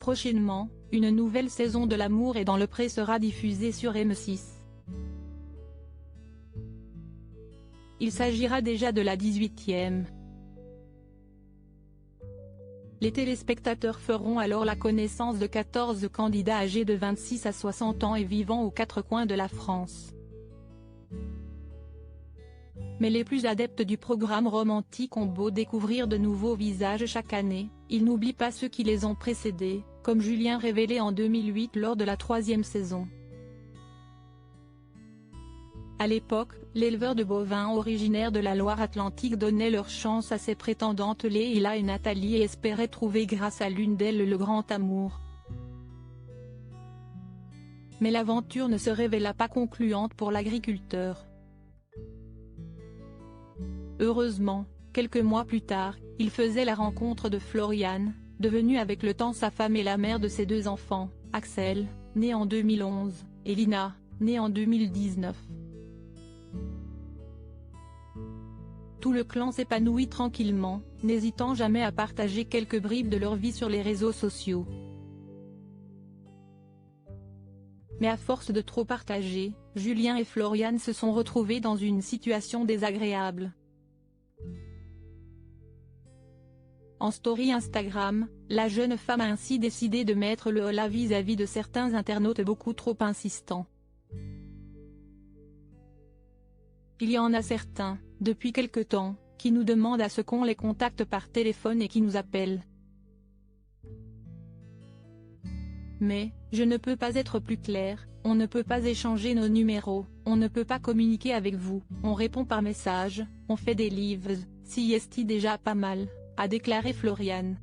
Prochainement, une nouvelle saison de L'amour est dans le pré sera diffusée sur M6. Il s'agira déjà de la 18e. Les téléspectateurs feront alors la connaissance de 14 candidats âgés de 26 à 60 ans et vivant aux quatre coins de la France. Mais les plus adeptes du programme romantique ont beau découvrir de nouveaux visages chaque année, ils n'oublient pas ceux qui les ont précédés, comme Julien révélé en 2008 lors de la 3e saison. À l'époque, l'éleveur de bovins originaire de la Loire-Atlantique donnait leur chance à ses prétendantes Léila et Nathalie et espérait trouver grâce à l'une d'elles le grand amour. Mais l'aventure ne se révéla pas concluante pour l'agriculteur. Heureusement, quelques mois plus tard, il faisait la rencontre de Floriane, devenue avec le temps sa femme et la mère de ses deux enfants, Axel, né en 2011, et Lina, née en 2019. Tout le clan s'épanouit tranquillement, n'hésitant jamais à partager quelques bribes de leur vie sur les réseaux sociaux. Mais à force de trop partager, Julien et Floriane se sont retrouvés dans une situation désagréable. En story Instagram, la jeune femme a ainsi décidé de mettre le holà vis-à-vis de certains internautes beaucoup trop insistants. Il y en a certains, depuis quelque temps, qui nous demandent à ce qu'on les contacte par téléphone et qui nous appellent. Mais, je ne peux pas être plus clair, on ne peut pas échanger nos numéros, on ne peut pas communiquer avec vous, on répond par message, on fait des lives, si est déjà pas mal, a déclaré Floriane.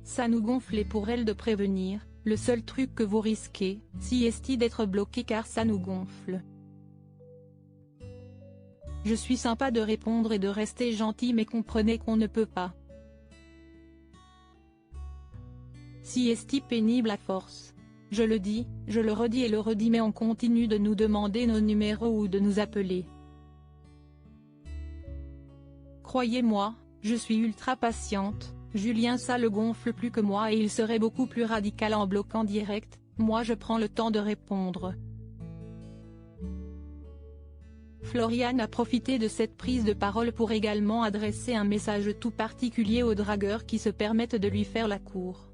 Ça nous gonflait pour elle de prévenir, le seul truc que vous risquez, si est d'être bloqué car ça nous gonfle. Je suis sympa de répondre et de rester gentil mais comprenez qu'on ne peut pas. Si est pénible à force. Je le dis, je le redis et le redis mais on continue de nous demander nos numéros ou de nous appeler. Croyez-moi, je suis ultra patiente, Julien ça le gonfle plus que moi et il serait beaucoup plus radical en bloquant direct, moi je prends le temps de répondre. Floriane a profité de cette prise de parole pour également adresser un message tout particulier aux dragueurs qui se permettent de lui faire la cour.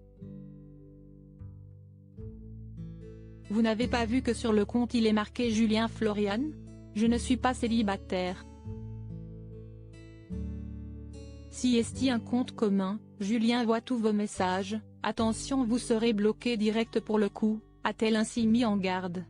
Vous n'avez pas vu que sur le compte il est marqué Julien Floriane? Je ne suis pas célibataire. Si est un compte commun, Julien voit tous vos messages, attention vous serez bloqué direct pour le coup, a-t-elle ainsi mis en garde.